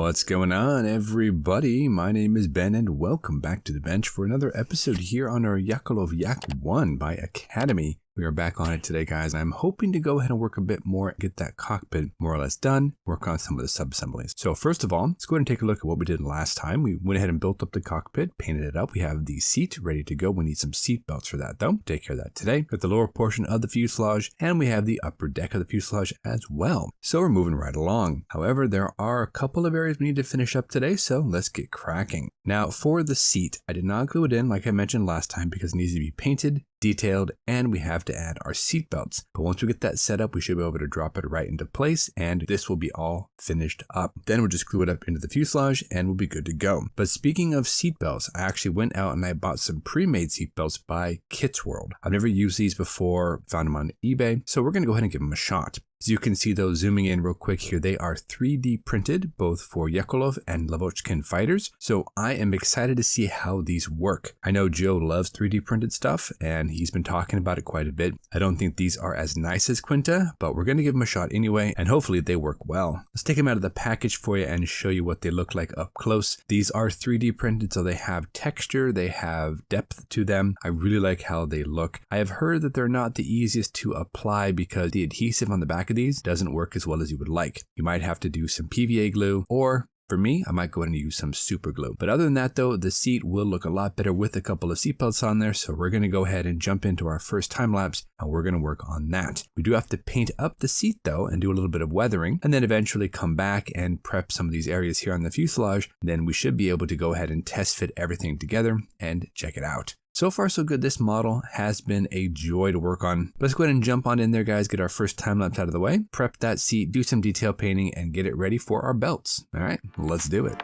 What's going on, everybody? My name is Ben, and welcome back to the bench for another episode here on our Yakovlev Yak-1 by Academy. We are back on it today, guys. I'm hoping to go ahead and work a bit more, get that cockpit more or less done, work on some of the sub-assemblies. So first of all, let's go ahead and take a look at what we did last time. We went ahead and built up the cockpit, painted it up. We have the seat ready to go. We need some seat belts for that, though. Take care of that today. Got the lower portion of the fuselage, and we have the upper deck of the fuselage as well. So we're moving right along. However, there are a couple of areas we need to finish up today, so let's get cracking. Now, for the seat, I did not glue it in like I mentioned last time because it needs to be painted, detailed, and we have to add our seat belts. But once we get that set up, we should be able to drop it right into place, and this will be all finished up. Then we'll just glue it up into the fuselage and we'll be good to go. But speaking of seat belts, I actually went out and I bought some pre-made seat belts by Kits World. I've never used these before, found them on eBay, so we're going to go ahead and give them a shot. As you can see, though, zooming in real quick here, they are 3D printed, both for Yakovlev and Lavochkin fighters. So I am excited to see how these work. I know Joe loves 3D printed stuff, and he's been talking about it quite a bit. I don't think these are as nice as Quinta, but we're going to give them a shot anyway, and hopefully they work well. Let's take them out of the package for you and show you what they look like up close. These are 3D printed, so they have texture, they have depth to them. I really like how they look. I have heard that they're not the easiest to apply because the adhesive on the back of these doesn't work as well as you would like. You might have to do some PVA glue, or for me, I might go ahead and use some super glue. But other than that, though, the seat will look a lot better with a couple of seat belts on there. So we're going to go ahead and jump into our first time lapse, and we're going to work on that. We do have to paint up the seat, though, and do a little bit of weathering, and then eventually come back and prep some of these areas here on the fuselage. Then we should be able to go ahead and test fit everything together and check it out. So far, so good. This model has been a joy to work on. Let's go ahead and jump on in there, guys, get our first time lapse out of the way, prep that seat, do some detail painting, and get it ready for our belts. All right, let's do it.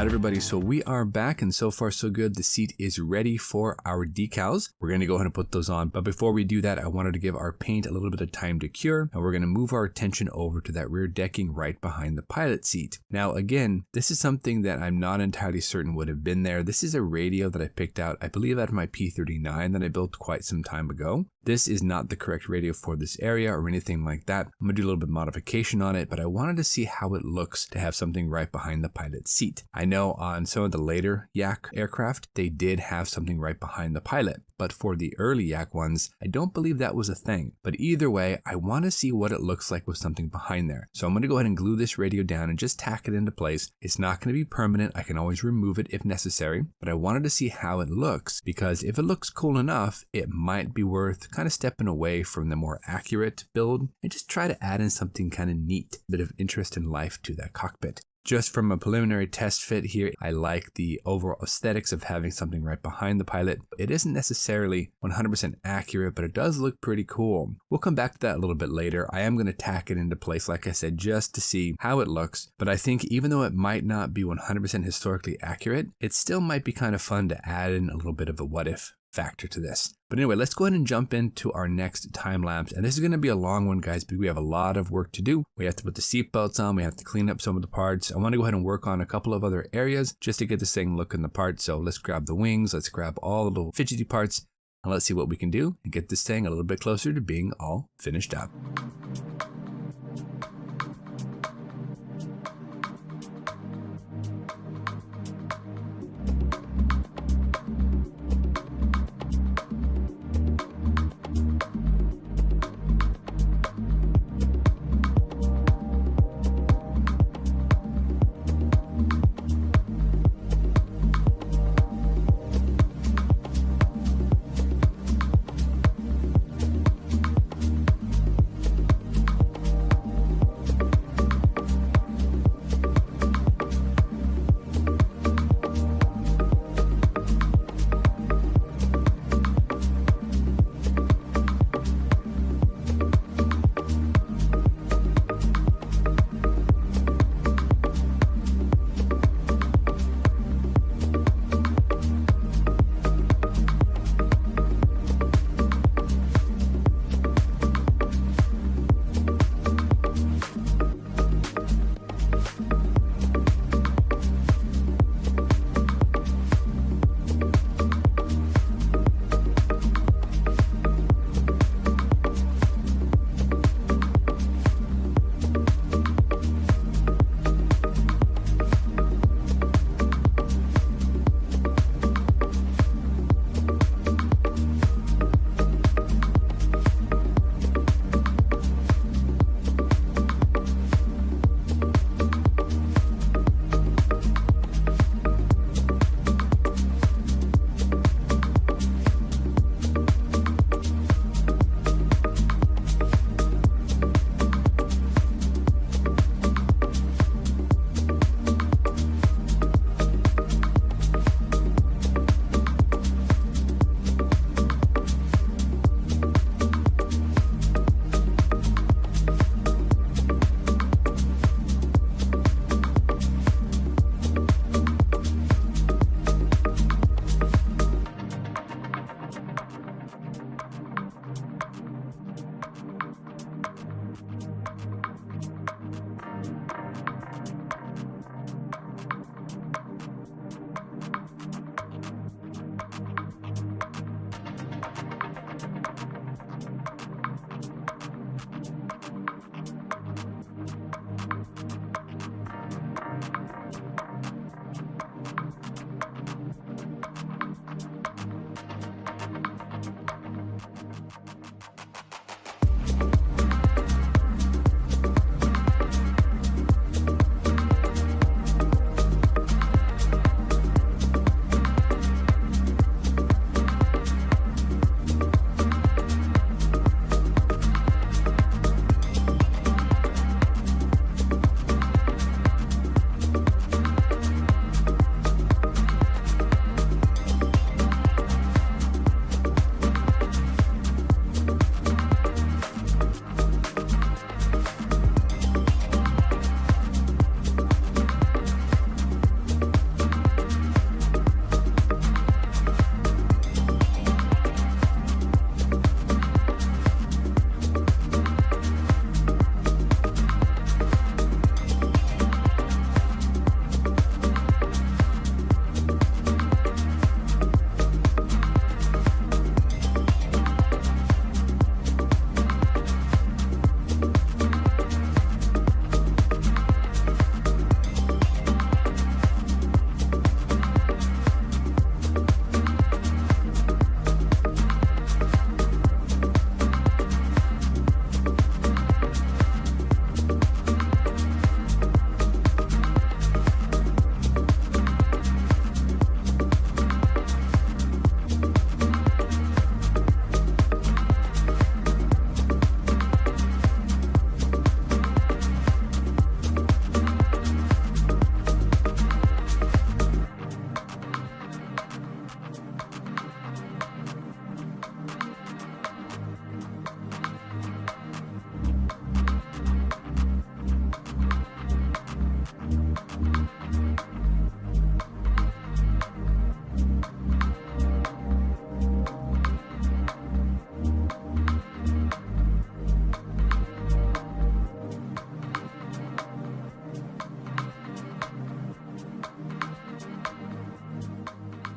Everybody, so we are back, and so far so good. The seat is ready for our decals. We're going to go ahead and put those on, but before we do that, I wanted to give our paint a little bit of time to cure, and we're going to move our attention over to that rear decking right behind the pilot seat. Now again, this is something that I'm not entirely certain would have been there. This is a radio that I picked out, I believe, out of my P39 that I built quite some time ago. This is not the correct radio for this area or anything like that. I'm going to do a little bit of modification on it, but I wanted to see how it looks to have something right behind the pilot seat. I know on some of the later Yak aircraft, they did have something right behind the pilot, but for the early Yak ones, I don't believe that was a thing. But either way, I want to see what it looks like with something behind there. So I'm going to go ahead and glue this radio down and just tack it into place. It's not going to be permanent. I can always remove it if necessary, but I wanted to see how it looks, because if it looks cool enough, it might be worth kind of stepping away from the more accurate build and just try to add in something kind of neat, a bit of interest in life to that cockpit. Just from a preliminary test fit here, I like the overall aesthetics of having something right behind the pilot. It isn't necessarily 100% accurate, but it does look pretty cool. We'll come back to that a little bit later. I am going to tack it into place, like I said, just to see how it looks. But I think even though it might not be 100% historically accurate, it still might be kind of fun to add in a little bit of a what if factor to this. But anyway, let's go ahead and jump into our next time lapse. And this is going to be a long one, guys, because we have a lot of work to do. We have to put the seat belts on. We have to clean up some of the parts. I want to go ahead and work on a couple of other areas just to get this thing looking the part. So let's grab the wings. Let's grab all the little fidgety parts, and let's see what we can do and get this thing a little bit closer to being all finished up.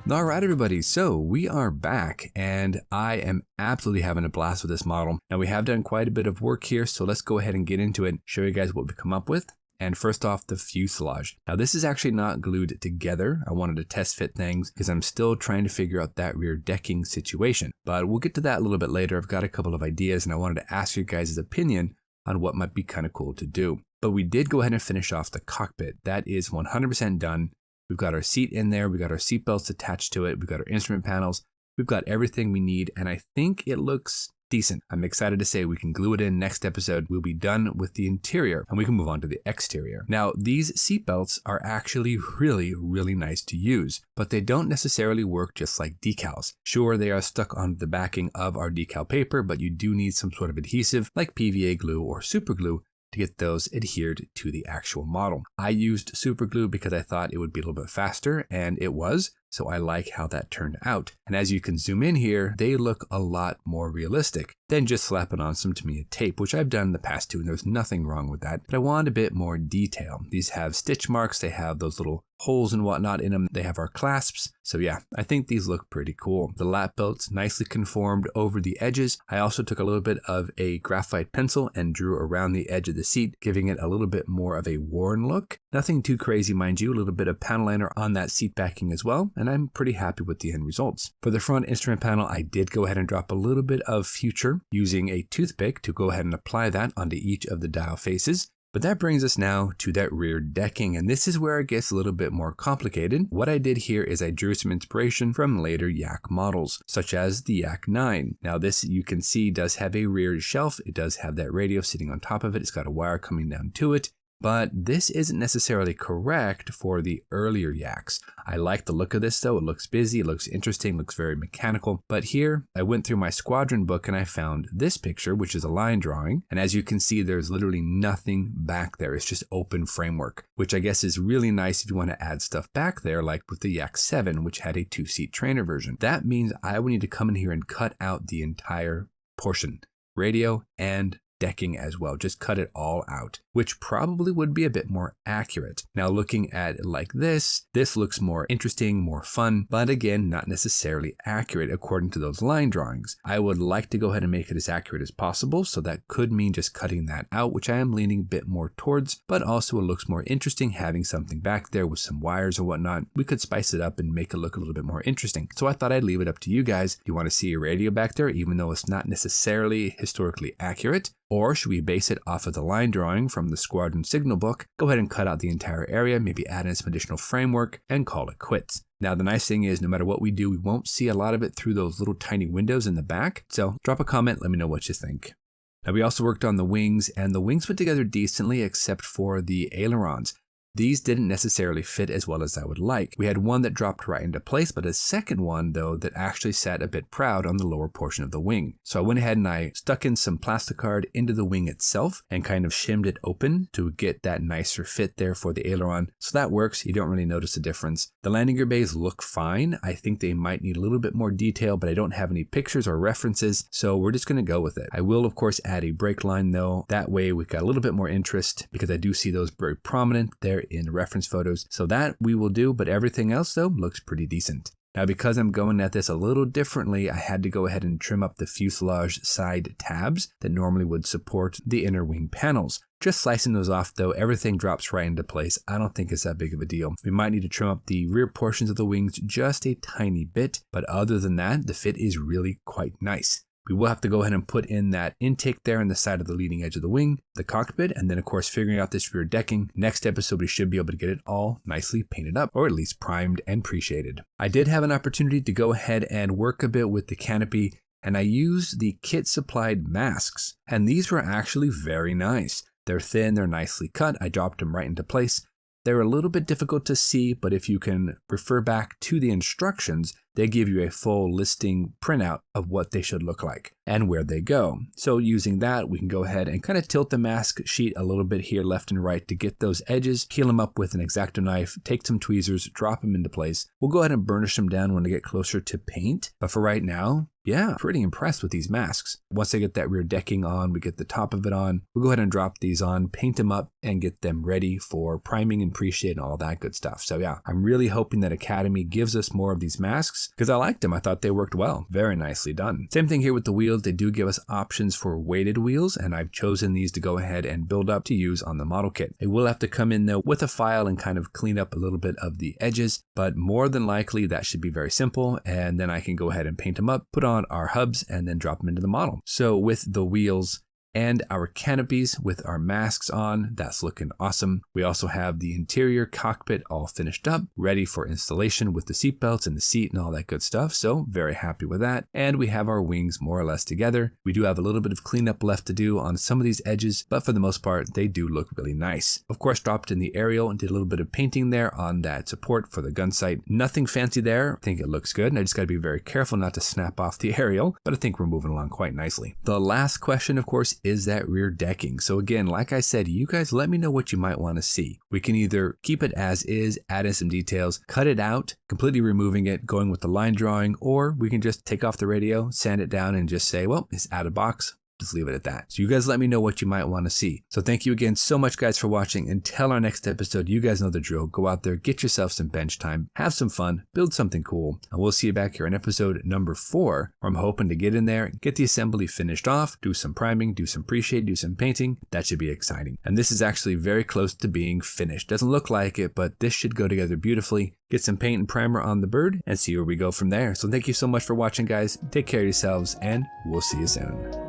All right, everybody. So we are back and I am absolutely having a blast with this model. Now we have done quite a bit of work here, so let's go ahead and get into it, show you guys what we've come up with. And first off, the fuselage. Now this is actually not glued together. I wanted to test fit things because I'm still trying to figure out that rear decking situation. But we'll get to that a little bit later. I've got a couple of ideas and I wanted to ask you guys' opinion on what might be kind of cool to do. But we did go ahead and finish off the cockpit. That is 100% done. We've got our seat in there, we've got our seat belts attached to it, we've got our instrument panels, we've got everything we need, and I think it looks decent. I'm excited to say we can glue it in. Next episode, we'll be done with the interior and we can move on to the exterior. Now, these seat belts are actually really nice to use, but they don't necessarily work just like decals. Sure, they are stuck on the backing of our decal paper, but you do need some sort of adhesive like PVA glue or super glue to get those adhered to the actual model. I used super glue because I thought it would be a little bit faster, and it was, so I like how that turned out. And as you can zoom in here, they look a lot more realistic than just slapping on some Tamiya tape, which I've done in the past too, and there's nothing wrong with that, but I wanted a bit more detail. These have stitch marks, they have those little holes and whatnot in them, they have our clasps, so yeah, I think these look pretty cool. The lap belts nicely conformed over the edges. I also took a little bit of a graphite pencil and drew around the edge of the seat, giving it a little bit more of a worn look. Nothing too crazy, mind you, a little bit of panel liner on that seat backing as well, and I'm pretty happy with the end results. For the front instrument panel, I did go ahead and drop a little bit of Future using a toothpick to go ahead and apply that onto each of the dial faces. But that brings us now to that rear decking, and this is where it gets a little bit more complicated. What I did here is I drew some inspiration from later Yak models, such as the Yak-9. Now this, you can see, does have a rear shelf. It does have that radio sitting on top of it. It's got a wire coming down to it. But this isn't necessarily correct for the earlier Yaks. I like the look of this though. It looks busy, it looks interesting, looks very mechanical. But here, I went through my squadron book and I found this picture, which is a line drawing. And as you can see, there's literally nothing back there. It's just open framework, which I guess is really nice if you want to add stuff back there, like with the Yak-7, which had a 2-seat trainer version. That means I would need to come in here and cut out the entire portion, radio and decking as well, just cut it all out, which probably would be a bit more accurate. Now looking at it like this looks more interesting, more fun, but again, not necessarily accurate according to those line drawings. I would like to go ahead and make it as accurate as possible, so that could mean just cutting that out, which I am leaning a bit more towards, but also it looks more interesting having something back there with some wires or whatnot. We could spice it up and make it look a little bit more interesting. So I thought I'd leave it up to you guys. Do you want to see a radio back there, even though it's not necessarily historically accurate? Or should we base it off of the line drawing from the squadron signal book, go ahead and cut out the entire area, maybe add in some additional framework and call it quits? Now the nice thing is no matter what we do, we won't see a lot of it through those little tiny windows in the back. So drop a comment, let me know what you think. Now we also worked on the wings, and the wings put together decently except for the ailerons. These didn't necessarily fit as well as I would like. We had one that dropped right into place, but a second one though that actually sat a bit proud on the lower portion of the wing. So I went ahead and I stuck in some plasticard into the wing itself and kind of shimmed it open to get that nicer fit there for the aileron. So that works, you don't really notice a difference. The landing gear bays look fine. I think they might need a little bit more detail, but I don't have any pictures or references, so we're just gonna go with it. I will of course add a brake line though. That way we've got a little bit more interest because I do see those very prominent there in reference photos. So that we will do, but everything else though looks pretty decent. Now because I'm going at this a little differently, I had to go ahead and trim up the fuselage side tabs that normally would support the inner wing panels. Just slicing those off though, everything drops right into place. I don't think it's that big of a deal. We might need to trim up the rear portions of the wings just a tiny bit, but other than that, the fit is really quite nice. We will have to go ahead and put in that intake there on the side of the leading edge of the wing, the cockpit, and then of course figuring out this rear decking. Next episode we should be able to get it all nicely painted up, or at least primed and pre-shaded. I did have an opportunity to go ahead and work a bit with the canopy, and I used the kit supplied masks, and these were actually very nice. They're thin, they're nicely cut, I dropped them right into place. They're a little bit difficult to see, but if you can refer back to the instructions, they give you a full listing printout of what they should look like and where they go. So using that, we can go ahead and kind of tilt the mask sheet a little bit here left and right to get those edges, peel them up with an X-Acto knife, take some tweezers, drop them into place. We'll go ahead and burnish them down when we get closer to paint. But for right now, yeah, pretty impressed with these masks. Once I get that rear decking on, we get the top of it on, we'll go ahead and drop these on, paint them up, and get them ready for priming and pre-shade and all that good stuff. So yeah, I'm really hoping that Academy gives us more of these masks because I liked them. I thought they worked well. Very nicely done. Same thing here with the wheels. They do give us options for weighted wheels, and I've chosen these to go ahead and build up to use on the model kit. I will have to come in though with a file and kind of clean up a little bit of the edges, but more than likely that should be very simple, and then I can go ahead and paint them up, put on our hubs, and then drop them into the model. So with the wheels and our canopies with our masks on, that's looking awesome. We also have the interior cockpit all finished up, ready for installation with the seatbelts and the seat and all that good stuff. So very happy with that. And we have our wings more or less together. We do have a little bit of cleanup left to do on some of these edges, but for the most part, they do look really nice. Of course, dropped in the aerial and did a little bit of painting there on that support for the gun sight. Nothing fancy there. I think it looks good. And I just got to be very careful not to snap off the aerial, but I think we're moving along quite nicely. The last question, of course, is that rear decking. So again, like I said, you guys let me know what you might want to see. We can either keep it as is, add in some details, cut it out, completely removing it, going with the line drawing, or we can just take off the radio, sand it down, and just say, well, it's out of box. Just leave it at that. So you guys let me know what you might want to see. So thank you again so much, guys, for watching. Until our next episode, you guys know the drill. Go out there, get yourself some bench time, have some fun, build something cool, and we'll see you back here in episode number 4, where I'm hoping to get in there, get the assembly finished off, do some priming, do some pre-shade, do some painting. That should be exciting. And this is actually very close to being finished. Doesn't look like it, but this should go together beautifully. Get some paint and primer on the bird and see where we go from there. So thank you so much for watching, guys. Take care of yourselves, and we'll see you soon.